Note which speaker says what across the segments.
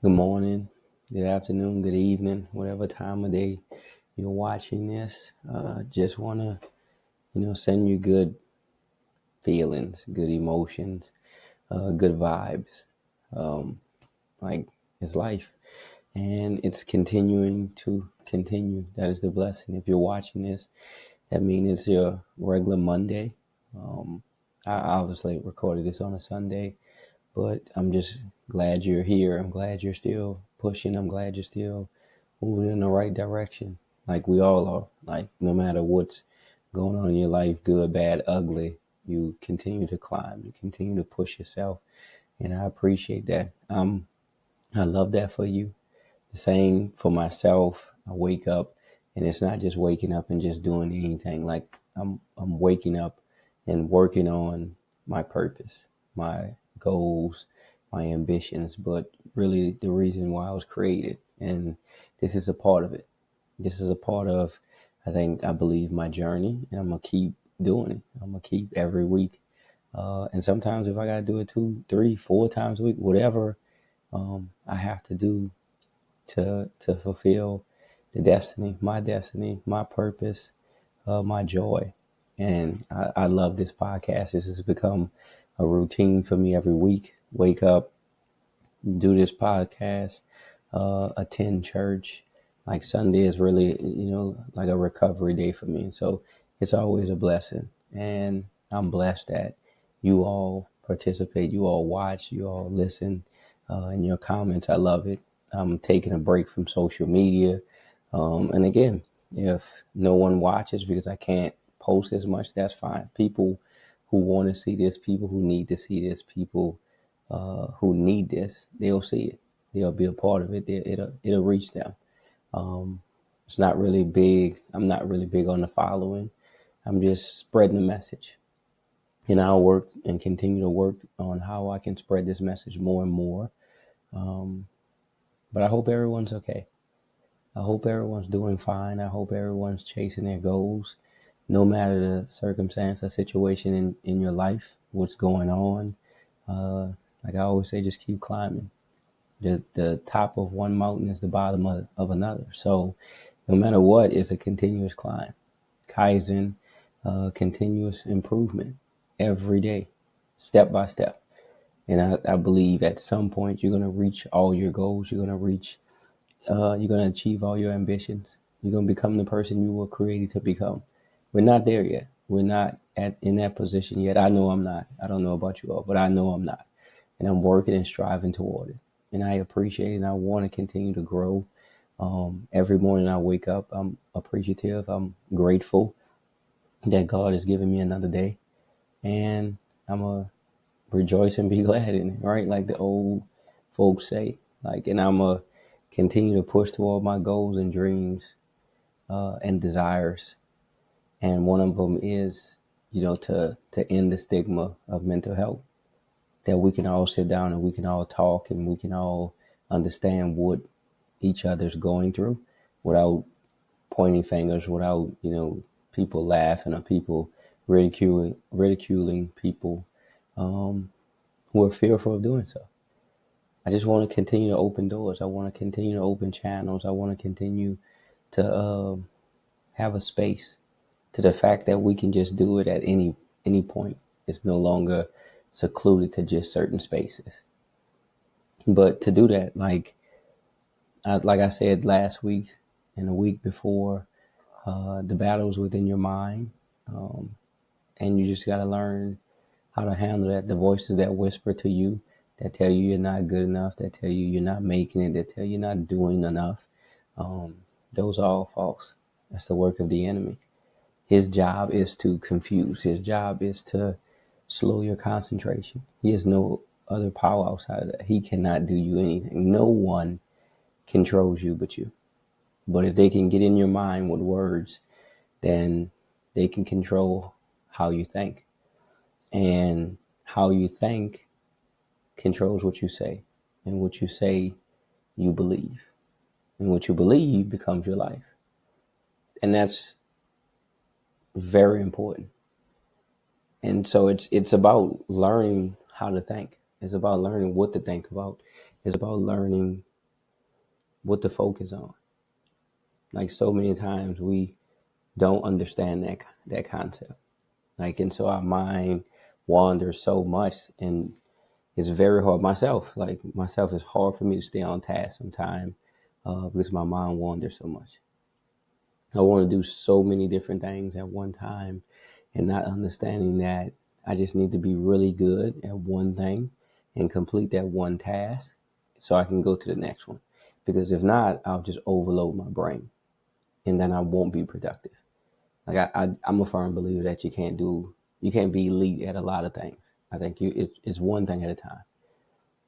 Speaker 1: Good morning, good afternoon, good evening, whatever time of day you're watching this. Just want to, send you good feelings, good emotions, good vibes. Um, like it's life, and it's continuing to continue. That is the blessing. If you're watching this, that means it's your regular Monday. Um, I obviously recorded this on a Sunday, but I'm just glad you're here. I'm glad you're still pushing. I'm glad you're still moving in the right direction. Like we all are. Like no matter what's going on in your life, good, bad, ugly, you continue to climb. You continue to push yourself. And I appreciate that. I love that for you. The same for myself. I wake up and it's not just waking up and just doing anything. Like I'm waking up and working on my purpose, my goals, my ambitions, but really the reason why I was created. And this is a part of it. This is a part of, I believe, my journey, and I'm gonna keep doing it. I'm gonna keep every week. And sometimes if I gotta do it 2, 3, 4 times a week, whatever I have to do to fulfill destiny, my purpose, my joy. And I love this podcast. This has become a routine for me every week. Wake up, do this podcast, attend church. Like Sunday is really, like a recovery day for me. So it's always a blessing. And I'm blessed that you all participate, you all watch, you all listen, in your comments. I love it. I'm taking a break from social media. And again, if no one watches because I can't post as much, that's fine. People who want to see this, people who need to see this, people who need this, they'll see it. They'll be a part of it. It'll reach them. It's not really big. I'm not really big on the following. I'm just spreading the message. And I'll work and continue to work on how I can spread this message more and more. But I hope everyone's okay. I hope everyone's doing fine. I hope everyone's chasing their goals, no matter the circumstance or situation in your life, what's going on. Like I always say, just keep climbing. The top of one mountain is the bottom of another. So no matter what, it's a continuous climb. Kaizen, continuous improvement every day, step by step. And I believe at some point you're going to reach all your goals. You're going to achieve all your ambitions. You're going to become the person you were created to become. We're not there yet. We're not in that position yet. I know I'm not. I don't know about you all, but I know I'm not. And I'm working and striving toward it. And I appreciate it, and I want to continue to grow. Every morning I wake up, I'm appreciative. I'm grateful that God has given me another day. And I'm going to rejoice and be glad in it, right? Like the old folks say. And I'm going to continue to push toward my goals and dreams and desires. And one of them is, to end the stigma of mental health. That we can all sit down and we can all talk and we can all understand what each other's going through without pointing fingers, without, people laughing or people ridiculing people who are fearful of doing so. I just want to continue to open doors. I want to continue to open channels. I want to continue to have a space to the fact that we can just do it at any point. It's no longer secluded to just certain spaces. But to do that, like I said last week and the week before, the battle's within your mind, and you just got to learn how to handle that. The voices that whisper to you, that tell you you're not good enough, that tell you you're not making it, that tell you you're not doing enough. Those are all false. That's the work of the enemy. His job is to confuse. His job is to slow your concentration. He has no other power outside of that. He cannot do you anything. No one controls you but you. But if they can get in your mind with words, then they can control how you think. And how you think controls what you say. And what you say, you believe. And what you believe becomes your life. And that's very important. And so it's about learning how to think. It's about learning what to think about. It's about learning what to focus on. Like so many times we don't understand that concept. Like, and so our mind wanders so much, and it's very hard. Myself, it's hard for me to stay on task sometimes because my mind wanders so much. I want to do so many different things at one time, and not understanding that I just need to be really good at one thing and complete that one task so I can go to the next one. Because if not, I'll just overload my brain, and then I won't be productive. I'm a firm believer that you can't be elite at a lot of things. I think it's one thing at a time,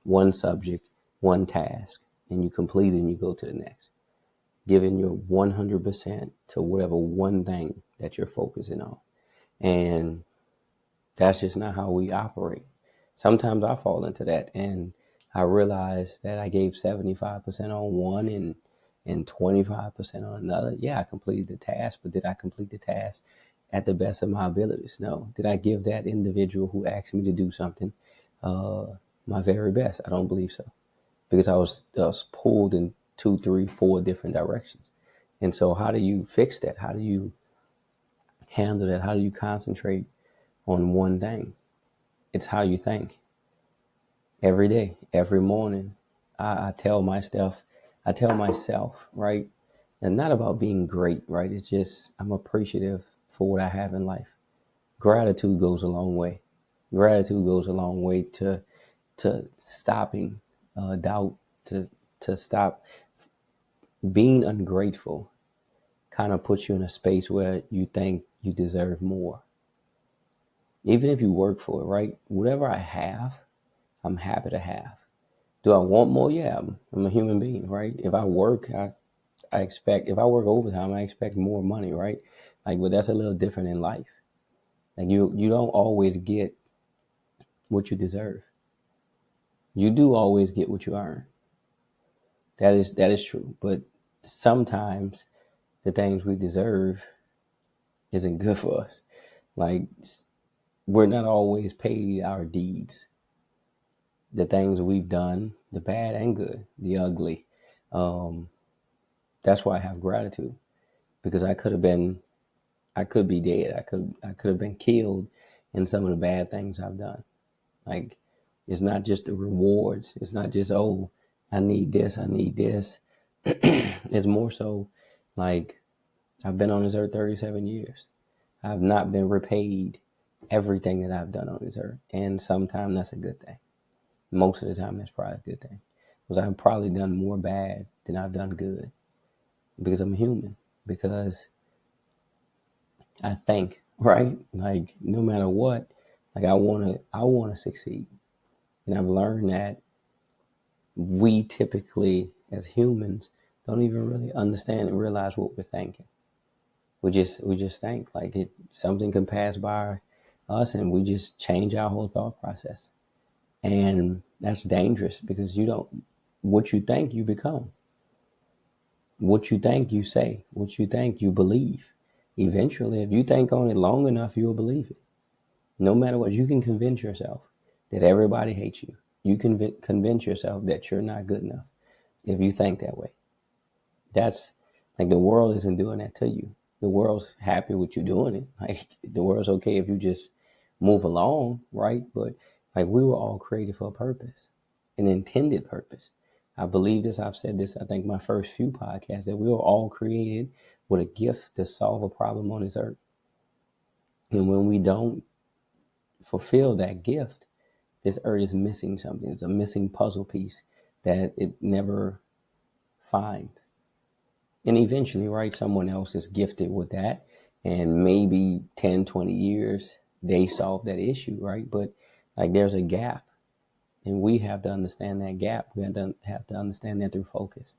Speaker 1: one subject, one task, and you complete it and you go to the next, giving your 100% to whatever one thing that you're focusing on. And that's just not how we operate. Sometimes I fall into that, and I realize that I gave 75% on one and 25% on another. Yeah, I completed the task, but did I complete the task at the best of my abilities? No. Did I give that individual who asked me to do something uh, my very best? I don't believe so, because I was pulled in two, three, four different directions. And so, how do you fix that? How do you handle that? How do you concentrate on one thing? It's how you think. Every day, every morning, I tell myself, right? And not about being great, right? It's just I'm appreciative for what I have in life. Gratitude goes a long way. Gratitude goes a long way to stopping doubt, to stop being ungrateful. Kind of puts you in a space where you think you deserve more, even if you work for it, right? Whatever I have, I'm happy to have. Do I want more? Yeah, I'm a human being, right? If I work, I expect, if I work overtime, I expect more money, right? Like, but that's a little different in life. Like you don't always get what you deserve. You do always get what you earn. That is true. But sometimes the things we deserve isn't good for us. Like, we're not always paid our deeds, the things we've done, the bad and good, the ugly. Um, that's why I have gratitude, because I could be dead. I could have been killed in some of the bad things I've done. Like, it's not just the rewards. It's not just, oh, I need this, I need this. It's more so like, I've been on this earth 37 years. I've not been repaid everything that I've done on this earth. And sometimes that's a good thing. Most of the time that's probably a good thing. Because I've probably done more bad than I've done good. Because I'm a human. Because I think, right? Like, no matter what, like, I wanna succeed. And I've learned that we typically, as humans, don't even really understand and realize what we're thinking. We just think like something can pass by us, and we just change our whole thought process. And that's dangerous, because you don't, what you think you become. What you think you say, what you think you believe. Eventually, if you think on it long enough, you'll believe it. No matter what, you can convince yourself that everybody hates you. You can convince yourself that you're not good enough if you think that way. That's like, the world isn't doing that to you. The world's happy with you doing it. Like, the world's okay if you just move along, right? But like, we were all created for a purpose, an intended purpose. I believe this. I've said this, I think, my first few podcasts, that we were all created with a gift to solve a problem on this earth. And when we don't fulfill that gift, this earth is missing something. It's a missing puzzle piece that it never finds. And eventually, right, someone else is gifted with that. And maybe 10, 20 years, they solve that issue, right? But like, there's a gap. And we have to understand that gap. We have to understand that through focus.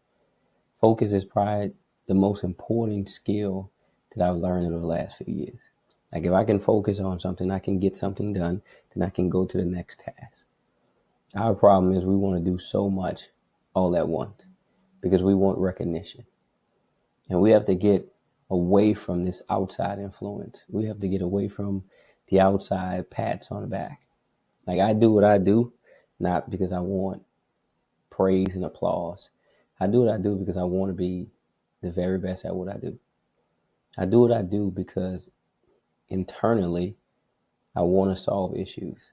Speaker 1: Focus is probably the most important skill that I've learned over the last few years. Like, if I can focus on something, I can get something done, then I can go to the next task. Our problem is we want to do so much all at once because we want recognition. And we have to get away from this outside influence. We have to get away from the outside pats on the back. Like, I do what I do, not because I want praise and applause, I do what I do because I want to be the very best at what I do. I do what I do because internally I want to solve issues.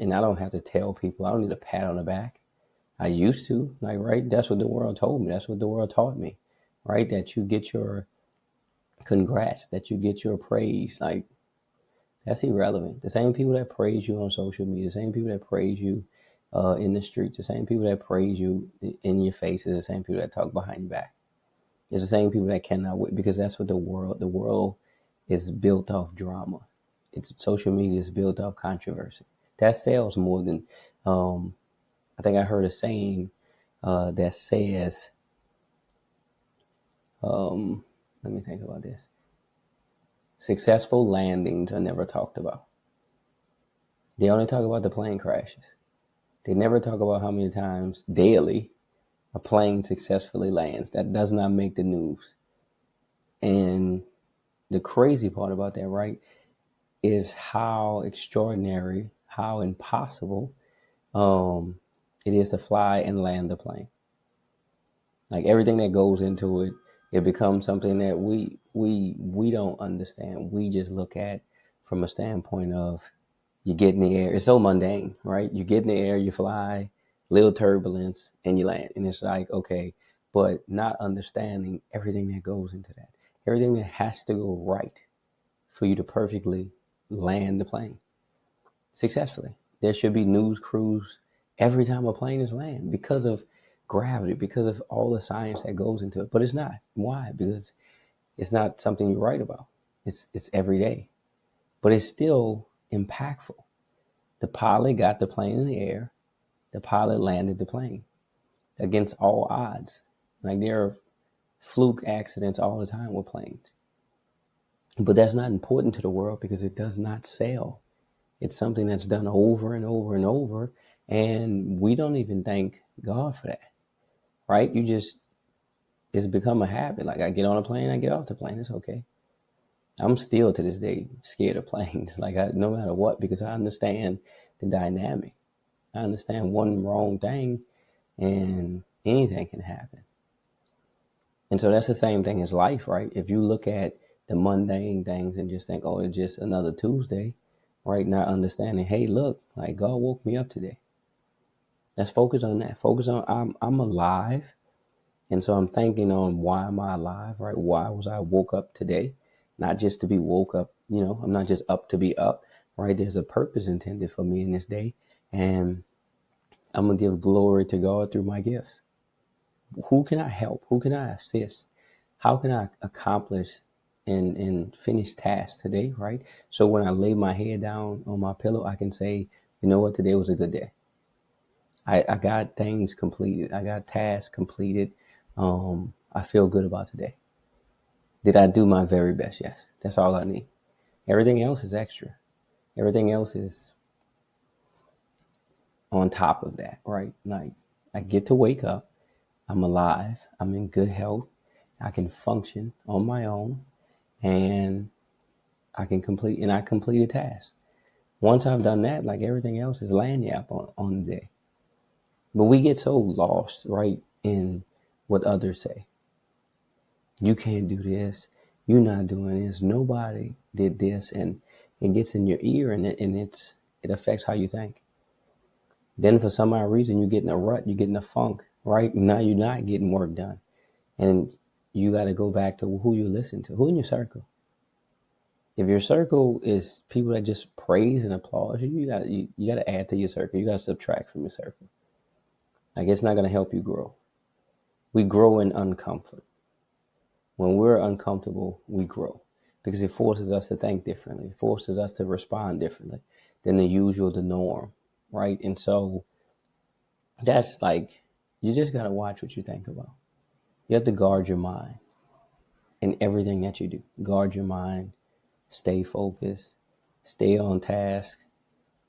Speaker 1: And I don't have to tell people, I don't need a pat on the back. I used to, like, right? That's what the world told me. That's what the world taught me, right? That you get your congrats, that you get your praise. Like, that's irrelevant. The same people that praise you on social media, the same people that praise you in the streets, the same people that praise you in your face is the same people that talk behind your back. It's the same people that cannot wait, because that's what the world is built off drama. It's social media is built off controversy. That sells more than, I think I heard a saying that says, let me think about this. Successful landings are never talked about. They only talk about the plane crashes. They never talk about how many times daily a plane successfully lands. That does not make the news. And the crazy part about that, right, is how extraordinary, how impossible it is to fly and land the plane. Like, everything that goes into it, it becomes something that we don't understand. We just look at from a standpoint of, you get in the air. It's so mundane, right? You get in the air, you fly, little turbulence, and you land. And it's like, okay, but not understanding everything that goes into that, everything that has to go right for you to perfectly land the plane successfully. There should be news crews every time a plane is landed because of gravity, because of all the science that goes into it. But it's not. Why? Because it's not something you write about. It's every day. But it's still impactful. The pilot got the plane in the air. The pilot landed the plane against all odds. Like, there are fluke accidents all the time with planes. But that's not important to the world because it does not sell. It's something that's done over and over and over. And we don't even thank God for that, right? It's become a habit. Like, I get on a plane, I get off the plane. It's okay. I'm still to this day scared of planes, like, no matter what, because I understand the dynamic. I understand one wrong thing and anything can happen. And so that's the same thing as life, right? If you look at the mundane things and just think, oh, it's just another Tuesday, right? Not understanding, hey, look, like, God woke me up today. Let's focus on that. Focus on, I'm alive. And so I'm thinking on, why am I alive, right? Why was I woke up today? Not just to be woke up, I'm not just up to be up, right? There's a purpose intended for me in this day. And I'm going to give glory to God through my gifts. Who can I help? Who can I assist? How can I accomplish and finish tasks today, right? So when I lay my head down on my pillow, I can say, you know what, today was a good day. I got things completed. I got tasks completed. I feel good about today. Did I do my very best? Yes. That's all I need. Everything else is extra. Everything else is on top of that, right? Like, I get to wake up. I'm alive. I'm in good health. I can function on my own, and I complete a task. Once I've done that, like, everything else is lanyap on the day. But we get so lost, right, in what others say. You can't do this. You're not doing this. Nobody did this, and it gets in your ear, and it affects how you think. Then for some odd reason, you get in a rut, you get in a funk, right? Now you're not getting work done. And you got to go back to who you listen to, who in your circle. If your circle is people that just praise and applaud you, you got to add to your circle. You got to subtract from your circle. Like, it's not going to help you grow. We grow in uncomfort. When we're uncomfortable, we grow because it forces us to think differently. It forces us to respond differently than the usual, the norm, right? And so that's like, you just got to watch what you think about. You have to guard your mind in everything that you do. Guard your mind, stay focused, stay on task,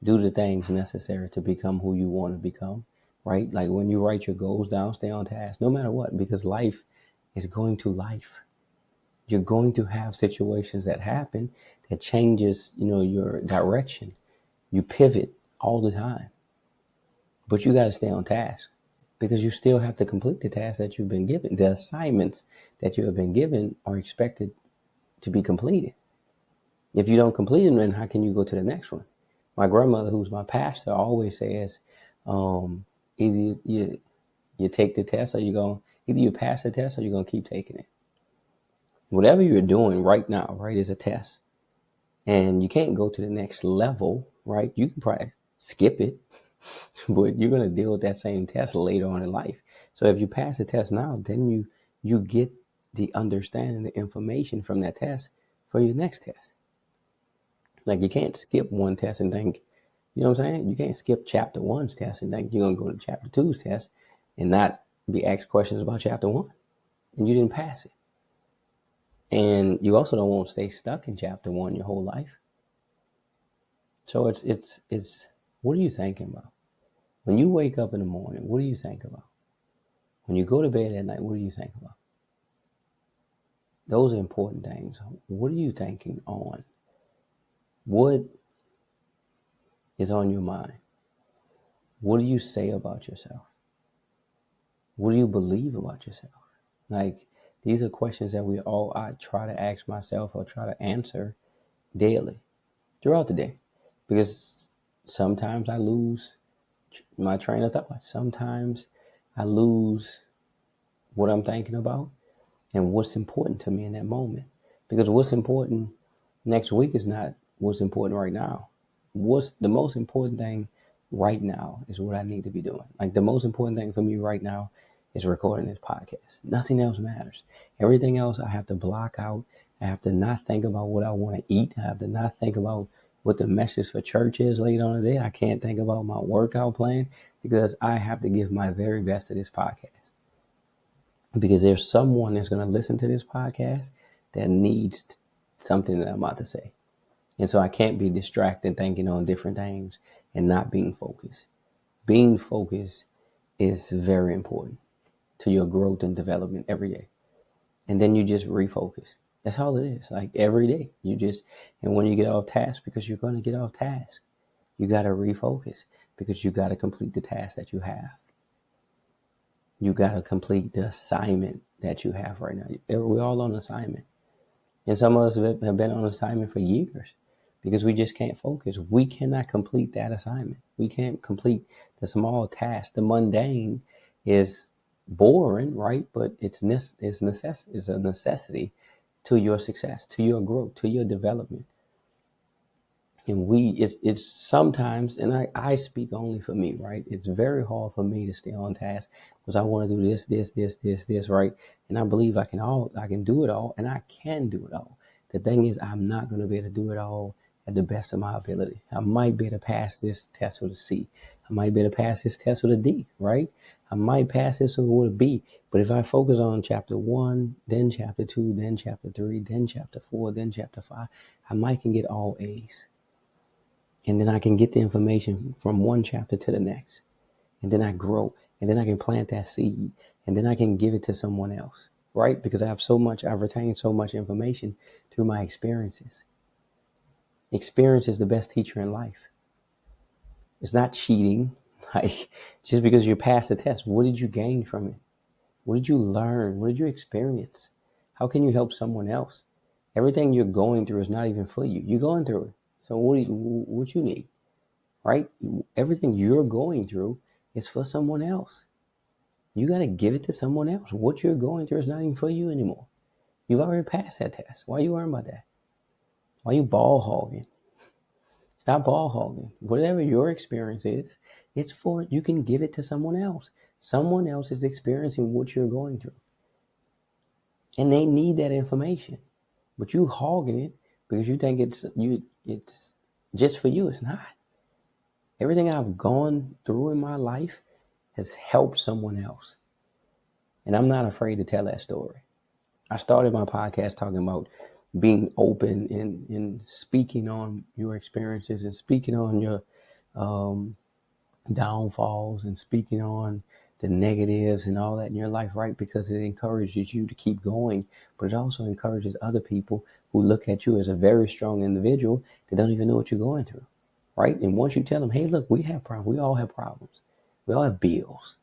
Speaker 1: do the things necessary to become who you want to become, right? Like, when you write your goals down, stay on task, no matter what, because life is going to life. You're going to have situations that happen that changes, your direction. You pivot all the time, but you got to stay on task. because you still have to complete the tasks that you've been given. The assignments that you have been given are expected to be completed. If you don't complete them, then how can you go to the next one? My grandmother, who's my pastor, always says, either you take the test or either you pass the test or you're going to keep taking it. Whatever you're doing right now, right, is a test. And you can't go to the next level, right? You can probably skip it, but you're going to deal with that same test later on in life. So if you pass the test now, then you get the understanding, the information from that test for your next test. Like you can't skip one test and think, you know what I'm saying? You can't skip chapter 1's test and think you're going to go to chapter 2's test and not be asked questions about chapter 1. And you didn't pass it. And you also don't want to stay stuck in chapter 1 your whole life. So it's what are you thinking about? When you wake up in the morning, what do you think about? When you go to bed at night, what do you think about? Those are important things. What are you thinking on? What is on your mind? What do you say about yourself? What do you believe about yourself? Like, these are questions that I try to ask myself or try to answer daily, throughout the day. Because sometimes I lose my train of thought. Sometimes I lose what I'm thinking about and what's important to me in that moment. Because what's important next week is not what's important right now. What's the most important thing right now is what I need to be doing. Like, the most important thing for me right now is recording this podcast. Nothing else matters. Everything else I have to block out. I have to not think about what I want to eat. I have to not think about what the message for church is later on today. I can't think about my workout plan because I have to give my very best to this podcast. Because there's someone that's going to listen to this podcast that needs something that I'm about to say. And so I can't be distracted thinking on different things and not being focused. Being focused is very important to your growth and development every day. And then you just refocus. That's all it is. Like, every day and when you get off task, because you're going to get off task, you got to refocus because you got to complete the task that you have. You got to complete the assignment that you have right now. We're all on assignment. And some of us have been on assignment for years because we just can't focus. We cannot complete that assignment. We can't complete the small task. The mundane is boring, right? But it's a necessity to your success, to your growth, to your development. And it's sometimes, and I speak only for me, right? It's very hard for me to stay on task because I want to do this, right? And I believe I can do it all, and I can do it all. The thing is, I'm not going to be able to do it all at the best of my ability. I might be able to pass this test with a C. I might be able to pass this test with a D, right? I might pass this with a B. But if I focus on chapter 1, then chapter 2, then chapter 3, then chapter 4, then chapter 5, I might can get all A's. And then I can get the information from one chapter to the next. And then I grow. And then I can plant that seed. And then I can give it to someone else, right? Because I've retained so much information through my experiences. Experience is the best teacher in life. It's not cheating. Like, just because you passed the test, what did you gain from it? What did you learn? What did you experience? How can you help someone else? Everything you're going through is not even for you. You're going through it. So what you need, right? Everything you're going through is for someone else. You got to give it to someone else. What you're going through is not even for you anymore. You've already passed that test. Why are you worrying about that? Why are you ball hogging? Stop ball hogging. Whatever your experience is, you can give it to someone else. Someone else is experiencing what you're going through. And they need that information. But you hogging it because you think it's just for you. It's not. Everything I've gone through in my life has helped someone else. And I'm not afraid to tell that story. I started my podcast talking about being open and speaking on your experiences and speaking on your downfalls and speaking on the negatives and all that in your life, right? Because it encourages you to keep going, but it also encourages other people who look at you as a very strong individual that don't even know what you're going through, right? And once you tell them, hey, look, we have problems. We all have problems. We all have bills.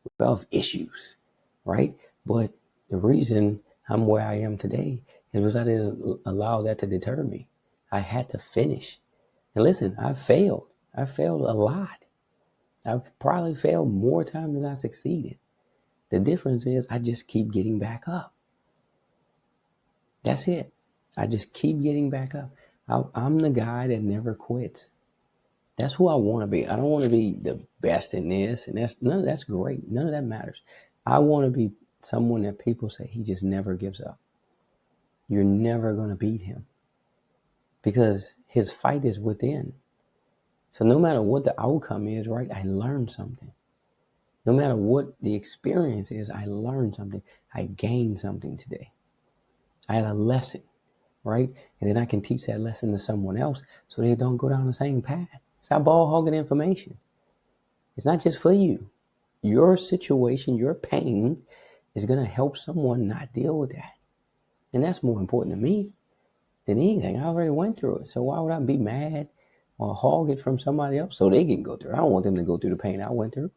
Speaker 1: We all have issues, right? But the reason I'm where I am today is because I didn't allow that to deter me. I had to finish. And listen, I failed. I failed a lot. I've probably failed more times than I succeeded. The difference is I just keep getting back up. That's it. I just keep getting back up. I'm the guy that never quits. That's who I want to be. I don't want to be the best in this, and that's none of that's great. None of that matters. I want to be someone that people say he just never gives up. You're never going to beat him because his fight is within. So no matter what the outcome is, right, I learned something. No matter what the experience is, I learned something. I gained something today. I had a lesson, right? And then I can teach that lesson to someone else so they don't go down the same path. Stop ball hogging information. It's not just for you. Your situation, your pain is going to help someone not deal with that. And that's more important to me than anything. I already went through it. So why would I be mad or hog it from somebody else so they can go through it? I don't want them to go through the pain I went through.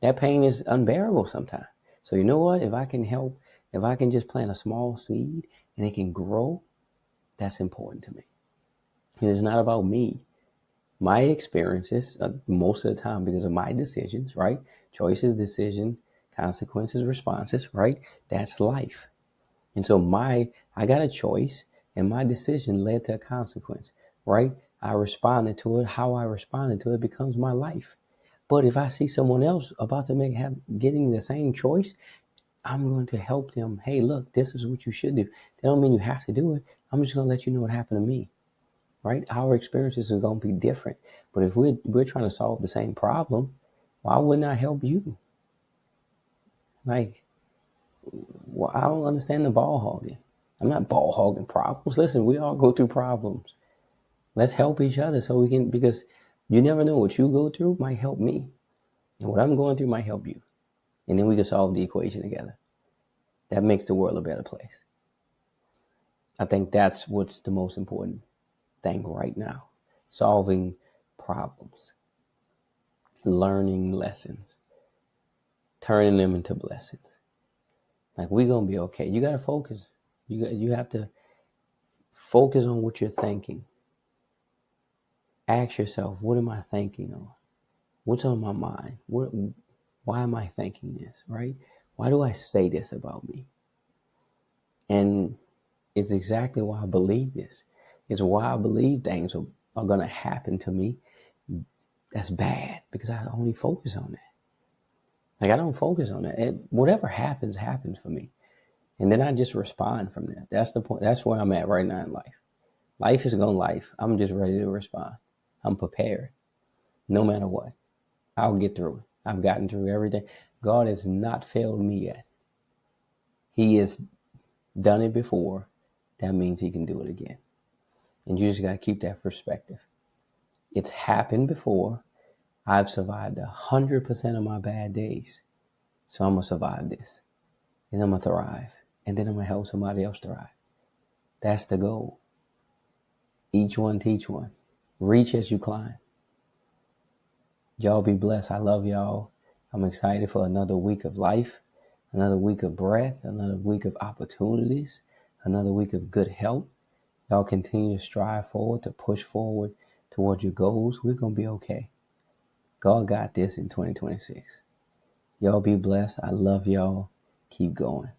Speaker 1: That pain is unbearable sometimes. So you know what? If I can help, if I can just plant a small seed and it can grow, that's important to me. And it's not about me. My experiences, most of the time, because of my decisions, right? Choices, decision, consequences, responses, right? That's life. And so I got a choice and my decision led to a consequence, right? I responded to it. How I responded to it becomes my life. But if I see someone else about to getting the same choice, I'm going to help them. Hey, look, this is what you should do. That don't mean you have to do it. I'm just going to let you know what happened to me, right? Our experiences are going to be different. But if we're trying to solve the same problem, why wouldn't I help you? Like, well, I don't understand the ball hogging. I'm not ball hogging problems. Listen, we all go through problems. Let's help each other so we can, because you never know what you go through might help me. And what I'm going through might help you. And then we can solve the equation together. That makes the world a better place. I think that's what's the most important thing right now. Solving problems, learning lessons, turning them into blessings. Like, we're going to be okay. You got to focus. You have to focus on what you're thinking. Ask yourself, what am I thinking on? What's on my mind? Why am I thinking this, right? Why do I say this about me? And it's exactly why I believe this. It's why I believe things are going to happen to me that's bad, because I only focus on that. Like, I don't focus on that. Whatever happens, happens for me. And then I just respond from that. That's the point. That's where I'm at right now in life. Life is going life. I'm just ready to respond. I'm prepared. No matter what, I'll get through it. I've gotten through everything. God has not failed me yet. He has done it before. That means he can do it again. And you just got to keep that perspective. It's happened before. I've survived 100% of my bad days. So I'm going to survive this. And I'm going to thrive. And then I'm going to help somebody else thrive. That's the goal. Each one teach one. Reach as you climb. Y'all be blessed. I love y'all. I'm excited for another week of life, another week of breath, another week of opportunities, another week of good health. Y'all continue to strive forward, to push forward towards your goals. We're going to be okay. God got this in 2026. Y'all be blessed. I love y'all. Keep going.